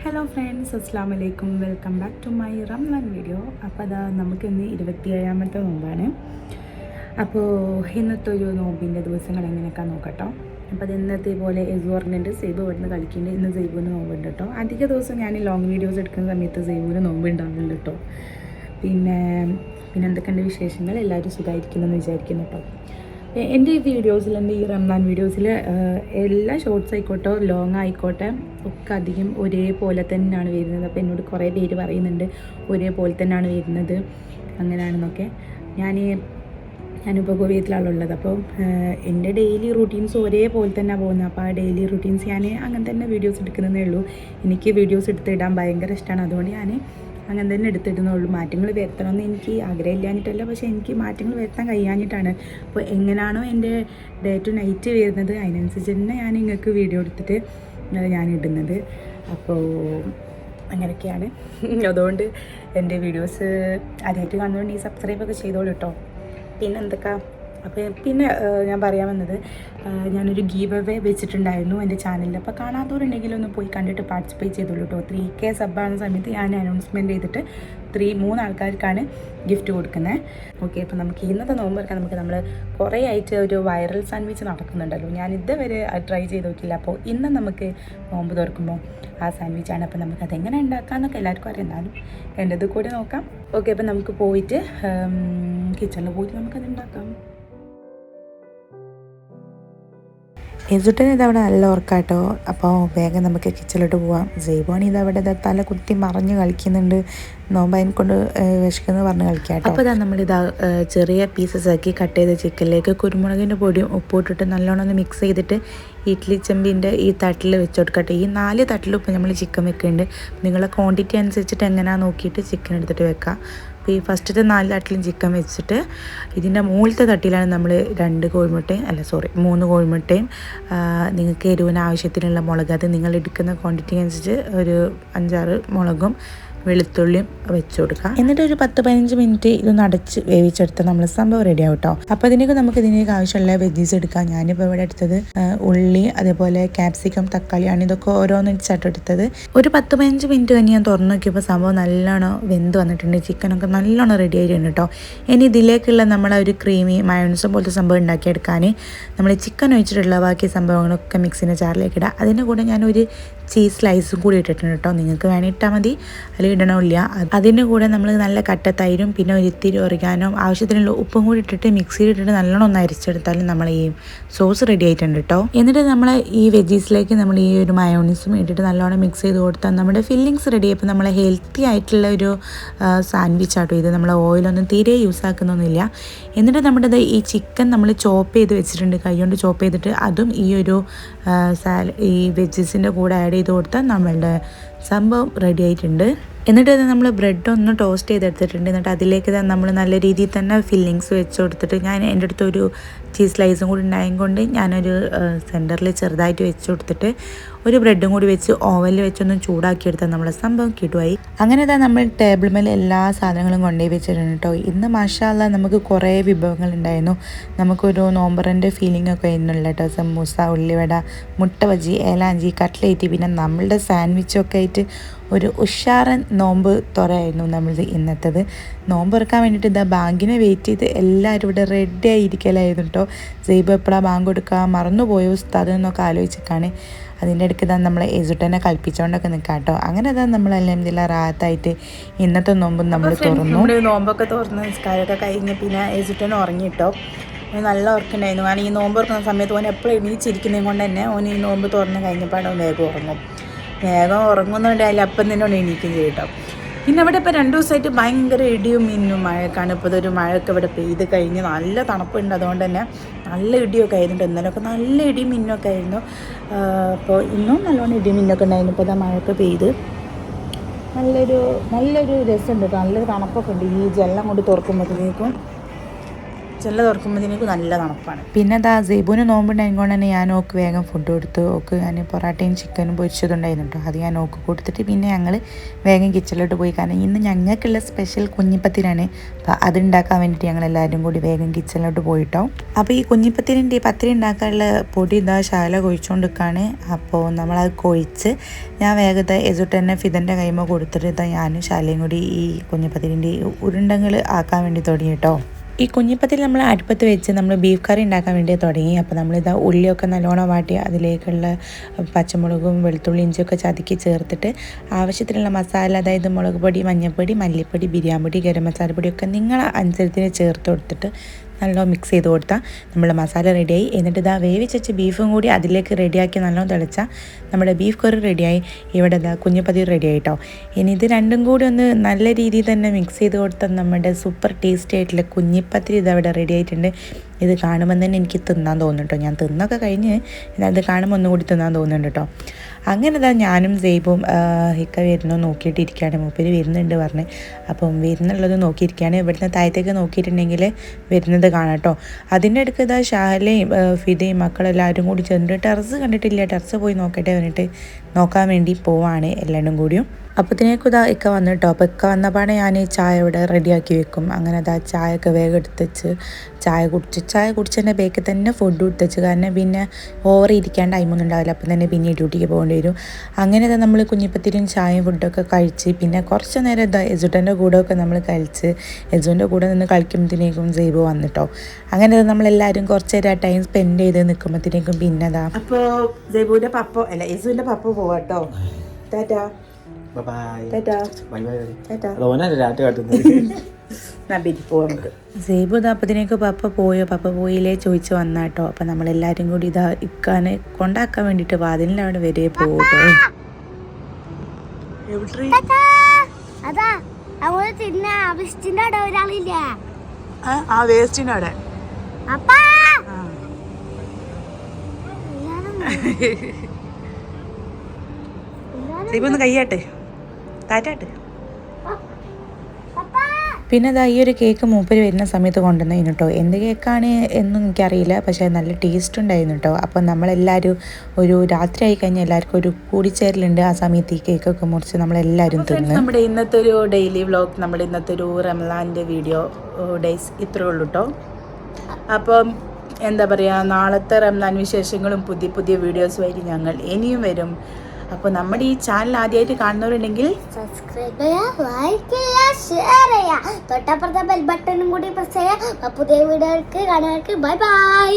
Hello friends, അസ്സാം വലൈക്കും. Welcome back to my Ramzan video. അപ്പോൾ അതാ നമുക്കിന്ന് 27ാമത്തെ നോമ്പാണ്. അപ്പോൾ ഇന്നത്തെ ഒരു നോമ്പിൻ്റെ ദിവസങ്ങൾ എങ്ങനെയൊക്കെയാണ് നോക്കട്ടോ. അപ്പോൾ അത് ഇന്നത്തെ പോലെ എസു പറഞ്ഞിട്ട് സൈബ് ഇവിടുന്ന് കളിക്കുന്നുണ്ട്. ഇന്ന് സൈബിന് നോമ്പുണ്ട് കേട്ടോ. അധിക ദിവസം ഞാൻ ലോങ് വീഡിയോസ് എടുക്കുന്ന സമയത്ത് സൈബിന് നോമ്പ് ഉണ്ടാവുന്നുണ്ട് കേട്ടോ. പിന്നെ എന്തൊക്കെയുണ്ട് വിശേഷങ്ങൾ? എല്ലാവരും സുഖമായിരിക്കുമെന്ന് വിചാരിക്കുന്നു കേട്ടോ. എൻ്റെ ഈ വീഡിയോസിൽ, എൻ്റെ ഈ റംസാൻ വീഡിയോസിൽ എല്ലാ ഷോർട്സ് ആയിക്കോട്ടെ ലോങ് ആയിക്കോട്ടെ ഒക്കെ അധികം ഒരേപോലെ തന്നെയാണ് വരുന്നത്. അപ്പോൾ എന്നോട് കുറേ പേര് പറയുന്നുണ്ട് ഒരേപോലെ തന്നെയാണ് വരുന്നത് അങ്ങനെയാണെന്നൊക്കെ. ഞാനിപ്പോൾ കുവൈത്തിലാണ് ഉള്ളത്. അപ്പോൾ എൻ്റെ ഡെയിലി റൂട്ടീൻസ് ഒരേപോലെ തന്നെ പോകുന്നത്. അപ്പോൾ ആ ഡെയിലി റൂട്ടീൻസ് ഞാൻ അങ്ങനെ തന്നെ വീഡിയോസ് എടുക്കുന്നതേ ഉള്ളൂ. എനിക്ക് വീഡിയോസ് എടുത്തിടാൻ ഭയങ്കര ഇഷ്ടമാണ്. അതുകൊണ്ട് ഞാൻ അങ്ങനെ തന്നെ എടുത്തിടുന്നുള്ളൂ. മാറ്റങ്ങൾ വരുത്തണമെന്ന് എനിക്ക് ആഗ്രഹമില്ലാഞ്ഞിട്ടല്ല, പക്ഷേ എനിക്ക് മാറ്റങ്ങൾ വരുത്താൻ കഴിയാഞ്ഞിട്ടാണ്. അപ്പോൾ എങ്ങനെയാണോ എൻ്റെ ഡേ ടു നൈറ്റ് വരുന്നത് അതിനനുസരിച്ച് തന്നെ ഞാൻ നിങ്ങൾക്ക് വീഡിയോ എടുത്തിട്ട് ഞാൻ ഇടുന്നത്. അപ്പോൾ അങ്ങനെയൊക്കെയാണ്. അതുകൊണ്ട് എൻ്റെ വീഡിയോസ് ആദ്യമായിട്ട് കാണുന്നതുകൊണ്ട് ഈ സബ്സ്ക്രൈബൊക്കെ ചെയ്തോളൂ കേട്ടോ. പിന്നെ എന്തൊക്കെ പിന്നെ ഞാൻ പറയാൻ വന്നത്, ഞാനൊരു ഗീവ് അവേ വെച്ചിട്ടുണ്ടായിരുന്നു എൻ്റെ ചാനലിൽ. അപ്പോൾ കാണാത്തവരുണ്ടെങ്കിൽ ഒന്ന് പോയി കണ്ടിട്ട് പാർട്ടിസിപ്പേറ്റ് ചെയ്തോളൂ കേട്ടോ. 3K സബ്ബാകുന്ന സമയത്ത് ഞാൻ അനൗൺസ്മെൻറ്റ് ചെയ്തിട്ട് 3 ആൾക്കാർക്കാണ് ഗിഫ്റ്റ് കൊടുക്കുന്നത്. ഓക്കെ, അപ്പോൾ നമുക്ക് ഇന്നത്തെ നോമ്പ് തുറക്കാൻ നമ്മൾ കുറേ ആയിട്ട് ഒരു വൈറൽ സാൻഡ്വിച്ച് നടക്കുന്നുണ്ടല്ലോ. ഞാൻ ഇതുവരെ ട്രൈ ചെയ്ത് നോക്കില്ല. അപ്പോൾ ഇന്ന് നമുക്ക് നോമ്പ് തുറക്കുമ്പോൾ ആ സാൻഡ്വിച്ചാണ്. അപ്പോൾ നമുക്ക് അതെങ്ങനെ ഉണ്ടാക്കാമെന്നൊക്കെ എല്ലാവർക്കും അറിയാം. എന്നാലും എൻ്റെത് കൂടി നോക്കാം. ഓക്കെ, അപ്പോൾ നമുക്ക് പോയിട്ട് കിച്ചണിൽ പോയിട്ട് നമുക്കത് ഉണ്ടാക്കാം. എസുട്ടന് ഇതവിടെ നല്ല ഉറക്കാട്ടോ. അപ്പോൾ വേഗം നമുക്ക് കിച്ചണിലോട്ട് പോവാം. ജൈബോണി ഇതവിടെ തല കുത്തി മറിഞ്ഞ് കളിക്കുന്നുണ്ട്. നോമ്പ് അതിനെക്കൊണ്ട് വിശക്കെന്ന് പറഞ്ഞ് കളിക്കാം കേട്ടോ. അപ്പോൾ നമ്മളിതാ ചെറിയ പീസസ് ആക്കി കട്ട് ചെയ്ത ചിക്കനിലേക്ക് കുരുമുളകിൻ്റെ പൊടിയും ഉപ്പും ഇട്ടിട്ട് നല്ലോണം ഒന്ന് മിക്സ് ചെയ്തിട്ട് ഇഡ്ഡലി ചെമ്പിൻ്റെ ഈ തട്ടിൽ വെച്ച് കൊടുക്കട്ടെ. ഈ 4 തട്ടിലും ഇപ്പോൾ നമ്മൾ ചിക്കൻ വെക്കുന്നുണ്ട്. നിങ്ങളെ ക്വാണ്ടിറ്റി അനുസരിച്ചിട്ട് എങ്ങനെയാണെന്ന് നോക്കിയിട്ട് ചിക്കൻ എടുത്തിട്ട് വെക്കാം. അപ്പോൾ ഈ ഫസ്റ്റത്തെ 4 തട്ടിലും ചിക്കൻ വെച്ചിട്ട് ഇതിൻ്റെ മുകളിലത്തെ തട്ടിലാണ് നമ്മൾ 3 കോഴിമുട്ടയും നിങ്ങൾക്ക് എരിവിന് ആവശ്യത്തിനുള്ള മുളക്, അത് നിങ്ങൾ എടുക്കുന്ന ക്വാണ്ടിറ്റി അനുസരിച്ച് ഒരു 5-6 മുളകും വെളുത്തുള്ളിയും വെച്ച് കൊടുക്കുക. എന്നിട്ട് ഒരു 10-15 മിനിറ്റ് ഇതൊന്ന് അടച്ച് വേവിച്ചെടുത്താൽ നമ്മൾ സംഭവം റെഡി ആവും കേട്ടോ. അപ്പോൾ ഇതിനേക്ക് ആവശ്യമുള്ള വെജീസ് എടുക്കാം. ഞാനിപ്പോൾ ഇവിടെ എടുത്തത് ഉള്ളി, അതേപോലെ ക്യാപ്സിക്കം, തക്കാളിയാണ്. ഇതൊക്കെ ഓരോന്ന് എടുത്തത്. ഒരു 10-15 മിനിറ്റ് കഴിഞ്ഞ് ഞാൻ തുറന്നു നോക്കിയപ്പോൾ സംഭവം നല്ലോണം വെന്ത് വന്നിട്ടുണ്ട്. ചിക്കനൊക്കെ നല്ലോണം റെഡി ആയിട്ടുണ്ട് കേട്ടോ. ഇനി ഇതിലേക്കുള്ള നമ്മളെ ഒരു ക്രീമി മയോണൈസ് പോലത്തെ സംഭവം ഉണ്ടാക്കിയെടുക്കാൻ നമ്മൾ ചിക്കൻ ഒഴിച്ചിട്ടുള്ള ബാക്കി സംഭവങ്ങളൊക്കെ മിക്സിൻ്റെ ജാറിലേക്ക് ഇടുക. അതിൻ്റെ കൂടെ ഞാനൊരു ചീസ് സ്ലൈസും കൂടി ഇട്ടിട്ടുണ്ട് കേട്ടോ. നിങ്ങൾക്ക് വേണേൽ ഇട്ടാൽ മതി, അല്ലെങ്കിൽ ഇടണമില്ല. അതിൻ്റെ കൂടെ നമ്മൾ നല്ല കട്ട തൈരും പിന്നെ ഒരു ഇത്തിരി ഒറിഗാനോ ആവശ്യത്തിനുള്ള ഉപ്പും കൂടി ഇട്ടിട്ട് മിക്സിയിൽ ഇട്ടിട്ട് നല്ലോണം ഒന്ന് അരിച്ചെടുത്താലും നമ്മൾ ഈ സോസ് റെഡി ആയിട്ടുണ്ട് കേട്ടോ. എന്നിട്ട് നമ്മൾ ഈ വെജീസിലേക്ക് നമ്മൾ ഈ ഒരു മയോണൈസും ഇട്ടിട്ട് നല്ലോണം മിക്സ് ചെയ്ത് കൊടുത്താൽ നമ്മുടെ ഫില്ലിങ്സ് റെഡി ആയപ്പോൾ നമ്മൾ ഹെൽത്തി ആയിട്ടുള്ള ഒരു സാൻഡ്വിച്ച് ആട്ടോ ഇത്. നമ്മൾ ഓയിലൊന്നും തീരെ യൂസ് ആക്കുന്നൊന്നുമില്ല. എന്നിട്ട് നമ്മുടെ ഈ ചിക്കൻ നമ്മൾ ചോപ്പ് ചെയ്ത് വെച്ചിട്ടുണ്ട്, കൈ കൊണ്ട് ചോപ്പ് ചെയ്തിട്ട് അതും ഈ ഒരു ഈ വെജീസിൻ്റെ കൂടെ ആഡ് ചെയ്ത് കൊടുത്താൽ നമ്മളുടെ സംഭവം റെഡി ആയിട്ടുണ്ട്. എന്നിട്ട് അത് നമ്മൾ ബ്രെഡ് ഒന്ന് ടോസ്റ്റ് ചെയ്തെടുത്തിട്ടുണ്ട്. എന്നിട്ട് അതിലേക്ക് നമ്മൾ നല്ല രീതിയിൽ തന്നെ ഫില്ലിങ്സ് വെച്ച് കൊടുത്തിട്ട് ഞാൻ എൻ്റെ അടുത്ത് ഒരു ചീസ് സ്ലൈസും കൂടി ഉണ്ടായതുകൊണ്ട് ഞാനൊരു സെൻറ്ററിൽ ചെറുതായിട്ട് വെച്ച് കൊടുത്തിട്ട് ഒരു ബ്രെഡും കൂടി വെച്ച് ഓവനിൽ വെച്ചൊന്ന് ചൂടാക്കിയെടുത്താൽ നമ്മളെ സംഭവം കിട്ടുമായി. അങ്ങനെ നമ്മൾ ടേബിൾ മേലെ എല്ലാ സാധനങ്ങളും കൊണ്ടുപോയി വെച്ചിട്ടുണ്ട് കേട്ടോ. ഇന്ന് മാഷാഅല്ലാഹ് നമുക്ക് കുറേ വിഭവങ്ങൾ ഉണ്ടായിരുന്നു. നമുക്കൊരു നോമ്പറിൻ്റെ ഫീലിംഗ് ഒക്കെ ആയിരുന്നില്ല കേട്ടോ. സമൂസ, ഉള്ളിവട, മുട്ട ബജി, ഏലാഞ്ചി, കട്ട്ലേറ്റ്, പിന്നെ നമ്മളുടെ സാൻഡ്വിച്ചൊക്കെ ആയിട്ട് ഒരു ഉഷാറൻ നോമ്പ് തുറയായിരുന്നു നമ്മളിത് ഇന്നത്തേത്. നോമ്പ് തുറക്കാൻ വേണ്ടിയിട്ട് ഇതാ ബാങ്കിനെ വെയിറ്റ് ചെയ്ത് എല്ലാവരും ഇവിടെ റെഡി ആയിരിക്കലായിരുന്നു കേട്ടോ. സൈബ് എപ്പോഴാണ് ബാങ്ക് കൊടുക്കുക മറന്നുപോയോ ഉസ്താദ് എന്നൊക്കെ ആലോചിച്ചിട്ടാണ്. അതിൻ്റെ ഇടയ്ക്ക് നമ്മൾ എസുട്ടനെ കളിപ്പിച്ചുകൊണ്ടൊക്കെ നിൽക്കാം കേട്ടോ. അങ്ങനെ നമ്മൾ അൽഹംദുലില്ലാഹ് റാഹത്തായിട്ട് ഇന്നത്തെ നോമ്പും നമ്മൾ തുറന്നു. നോമ്പൊക്കെ തുറന്ന് നിസ്കാരമൊക്കെ കഴിഞ്ഞ് പിന്നെ എസുട്ടൻ ഉറങ്ങിട്ടോ. നല്ല ഉറക്കുണ്ടായിരുന്നു. കാരണം ഈ നോമ്പ് തുറക്കുന്ന സമയത്ത് ഓൻ എപ്പോഴും എണീച്ചിരിക്കുന്നത് കൊണ്ട് തന്നെ ഓൻ ഈ നോമ്പ് തുറന്ന് കഴിഞ്ഞപ്പോൾ വേഗം ഉറങ്ങുന്നുണ്ട്. അതിലപ്പം തന്നെ ഒന്ന് എണീക്കും ചെയ്യും കേട്ടോ. പിന്നെ അവിടെ ഇപ്പോൾ 2 ദിവസമായിട്ട് ഭയങ്കര ഇടിയും മിന്നും മഴക്കാണ്. ഇപ്പോൾ ഇതൊരു മഴയൊക്കെ ഇവിടെ പെയ്ത് കഴിഞ്ഞ് നല്ല തണുപ്പുണ്ട്. അതുകൊണ്ട് തന്നെ നല്ല ഇടിയൊക്കെ ആയിരുന്നു. ഇന്നലെയൊക്കെ നല്ല ഇടിയും മിന്നൊക്കെ ആയിരുന്നു. അപ്പോൾ ഇന്നും നല്ലോണം ഇടിയും മിന്നൊക്കെ ഉണ്ടായിരുന്നു. ഇപ്പോൾ ഇതാ മഴയൊക്കെ പെയ്ത് നല്ലൊരു രസമുണ്ട് കേട്ടോ. നല്ലൊരു തണുപ്പൊക്കെ ഉണ്ട്. ഈ ജലം കൊണ്ട് തുറക്കുമ്പോഴത്തേക്കും കിച്ചണിൽ തുറക്കുമ്പോഴത്തേക്ക് നല്ല തണുപ്പാണ്. പിന്നെ അതാ സേബുവിന് നോമ്പുണ്ടായതുകൊണ്ട് തന്നെ ഞാൻ ഓക്ക് വേഗം ഫുഡ് കൊടുത്തു. ഓക്ക് ഞാൻ പൊറാട്ടയും ചിക്കനും പൊരിച്ചതുണ്ടായിരുന്നു കേട്ടോ. അത് ഞാൻ ഓക്ക് കൊടുത്തിട്ട് പിന്നെ ഞങ്ങൾ വേഗം കിച്ചണിലോട്ട് പോയി. കാരണം ഇന്ന് ഞങ്ങൾക്കുള്ള സ്പെഷ്യൽ കുഞ്ഞിപ്പത്തിരാണ്. അപ്പോൾ അതുണ്ടാക്കാൻ വേണ്ടിയിട്ട് ഞങ്ങൾ എല്ലാവരും കൂടി വേഗം കിച്ചണിലോട്ട് പോയിട്ടോ. അപ്പോൾ ഈ കുഞ്ഞിപ്പത്തിരിൻ്റെ പത്തിരി ഉണ്ടാക്കാനുള്ള പൊടി ഇതാ ശാല കൊഴിച്ചുകൊണ്ടിരിക്കുകയാണ്. അപ്പോൾ നമ്മളത് കൊഴിച്ച് ഞാൻ വേഗത്തെ എസുട്ടന്നെ ഫിദൻ്റെ കൈമ കൊടുത്തിട്ട് ഇതാ ഞാനും ശാലയും കൂടി ഈ കുഞ്ഞിപ്പത്തിരിൻ്റെ ഉരുണ്ടങ്ങൾ ആക്കാൻ വേണ്ടി തുടങ്ങി കേട്ടോ. ഈ കുഞ്ഞിപ്പത്തിൽ നമ്മൾ അടുപ്പത്ത് വെച്ച് നമ്മൾ ബീഫ് കറി ഉണ്ടാക്കാൻ വേണ്ടി തുടങ്ങി. അപ്പോൾ നമ്മളിതാ ഉള്ളിയൊക്കെ നല്ലോണം വാട്ടി അതിലേക്കുള്ള പച്ചമുളകും വെളുത്തുള്ളി ഇഞ്ചിയൊക്കെ ചതുക്കി ചേർത്തിട്ട് ആവശ്യത്തിനുള്ള മസാല, അതായത് മുളക് പൊടി, മഞ്ഞൾപ്പൊടി, മല്ലിപ്പൊടി, ബിരിയാണി പൊടി, ഗരം മസാല പൊടിയൊക്കെ നിങ്ങളെ അനുസരിച്ച് ചേർത്ത് കൊടുത്തിട്ട് നല്ലോണം മിക്സ് ചെയ്ത് കൊടുത്താൽ നമ്മുടെ മസാല റെഡിയായി. എന്നിട്ട് ഇതാ വേവിച്ച് ബീഫും കൂടി അതിലേക്ക് റെഡിയാക്കി നല്ലോണം തിളച്ചാൽ നമ്മുടെ ബീഫ് കറി റെഡിയായി. ഇവിടെ ഇതാ കുഞ്ഞിപ്പതി റെഡി ആയിട്ടോ. ഇനി ഇത് രണ്ടും കൂടി ഒന്ന് നല്ല രീതിയിൽ തന്നെ മിക്സ് ചെയ്ത് കൊടുത്താൽ നമ്മുടെ സൂപ്പർ ടേസ്റ്റി ആയിട്ടുള്ള കുഞ്ഞിപ്പത്തിരി ഇതവിടെ റെഡി ആയിട്ടുണ്ട്. ഇത് കാണുമ്പോൾ തന്നെ എനിക്ക് തിന്നാൻ തോന്നുന്നു കേട്ടോ. ഞാൻ തിന്നൊക്കെ കഴിഞ്ഞ് ഇത് കാണുമ്പോൾ ഒന്നും കൂടി തിന്നാൻ തോന്നുന്നുണ്ട് കേട്ടോ. അങ്ങനെ ഇതാ ഞാനും സേബും ഇക്ക വരുന്നു നോക്കിയിട്ടിരിക്കുകയാണ്. മൂപ്പര് വരുന്നുണ്ട് പറഞ്ഞ്. അപ്പം വരുന്നുള്ളത് നോക്കിയിരിക്കുകയാണ്. ഇവിടുന്ന് താഴത്തേക്ക് നോക്കിയിട്ടുണ്ടെങ്കിൽ വരുന്നത് കാണാം കേട്ടോ. അതിൻ്റെ അടുക്ക് ഇതാ ഷാഹലയും ഫിദയും മക്കളെല്ലാവരും കൂടി ചെന്നിട്ട് ടെറസ് കണ്ടിട്ടില്ല, ടെറസ് പോയി നോക്കട്ടെ പറഞ്ഞിട്ട് നോക്കാൻ വേണ്ടി പോവാണ് എല്ലാവരും കൂടിയും. അപ്പോഴത്തേക്കും ഇതാ ഇക്ക വന്നു കേട്ടോ. അപ്പോൾ ഇക്ക വന്നപ്പാടെ ഞാൻ ചായ ഇവിടെ റെഡിയാക്കി വെക്കും. അങ്ങനെ അതാ ചായയൊക്കെ വേഗം എടുത്തുവെച്ച് ചായ കുടിച്ചതിൻ്റെ ബേക്കിൽ തന്നെ ഫുഡ് കൊടുത്തുവെച്ച്. കാരണം പിന്നെ ഓവർ ഇരിക്കാൻ ടൈമൊന്നും ഉണ്ടാവില്ല. അപ്പം തന്നെ പിന്നെ ഡ്യൂട്ടിക്ക് പോകേണ്ടി വരും. അങ്ങനെ നമ്മൾ കുഞ്ഞിപ്പത്തിരിയും ചായയും ഫുഡൊക്കെ കഴിച്ച് പിന്നെ കുറച്ച് നേരം ഇതാ എസുട്ടൻ്റെ കൂടെയൊക്കെ നമ്മൾ കഴിച്ച് എസുവിൻ്റെ കൂടെ നിന്ന് കളിക്കുമ്പോഴത്തേക്കും സേബ് വന്നിട്ടോ. അങ്ങനെ നമ്മളെല്ലാവരും കുറച്ച് നേരം ടൈം സ്പെൻഡ് ചെയ്ത് നിൽക്കുമ്പോഴത്തേക്കും പിന്നെ അതാ അപ്പോൾ സേബുവിൻ്റെ പപ്പ അല്ല എസുവിൻ്റെ പപ്പ പോവാട്ടോ. ടാറ്റാ സേബു ഇതാപ്പത്തിനേക്ക് പപ്പ പോയില്ലേ ചോദിച്ച് വന്നാട്ടോ. അപ്പം നമ്മളെല്ലാവരും കൂടി ഇതാ ഇക്കാനെ കൊണ്ടാക്കാൻ വേണ്ടിയിട്ട് വാതിലിൻ്റെ അവിടെ വരെ പോകട്ടോ. സേബു കയ്യാട്ടെ താറ്റാട്ട്. പിന്നെ അതാ ഈ ഒരു കേക്ക് മൂപ്പര് വരുന്ന സമയത്ത് കൊണ്ടുവന്നതിന് കേട്ടോ. എന്ത് കേക്കാണ് എന്നും എനിക്കറിയില്ല, പക്ഷേ നല്ല ടേസ്റ്റ് ഉണ്ടായിരുന്നു കേട്ടോ. അപ്പം നമ്മളെല്ലാവരും ഒരു രാത്രി ആയി കഴിഞ്ഞാൽ എല്ലാവർക്കും ഒരു കൂടിച്ചേരലുണ്ട്. ആ സമയത്ത് ഈ കേക്കൊക്കെ മുറിച്ച് നമ്മളെല്ലാവരും തിന്ന്. നമ്മുടെ ഇന്നത്തെ ഒരു ഡെയിലി വ്ളോഗ്, നമ്മുടെ ഇന്നത്തെ ഒരു റമളാൻ്റെ വീഡിയോ ഡേയ്സ് ഇത്രയേ ഉള്ളൂ കേട്ടോ. അപ്പം എന്താ പറയുക, നാളത്തെ റമളാൻ വിശേഷങ്ങളും പുതിയ പുതിയ വീഡിയോസുമായിട്ട് ഞങ്ങൾ ഇനിയും വരും. അപ്പോൾ നമ്മുടെ ഈ ചാനൽ ആദ്യമായിട്ട് കാണുന്നവരുണ്ടെങ്കിൽ സബ്സ്ക്രൈബ് ചെയ്യുക, ലൈക്ക് ചെയ്യുക, ഷെയർ ചെയ്യുക, തൊട്ടപ്പുറത്തെ ബെൽ ബട്ടണും കൂടി പ്രസ് ചെയ്യുക. പുതിയ വീഡിയോകൾക്ക് കാണുന്നവർക്ക് ബൈ ബൈ.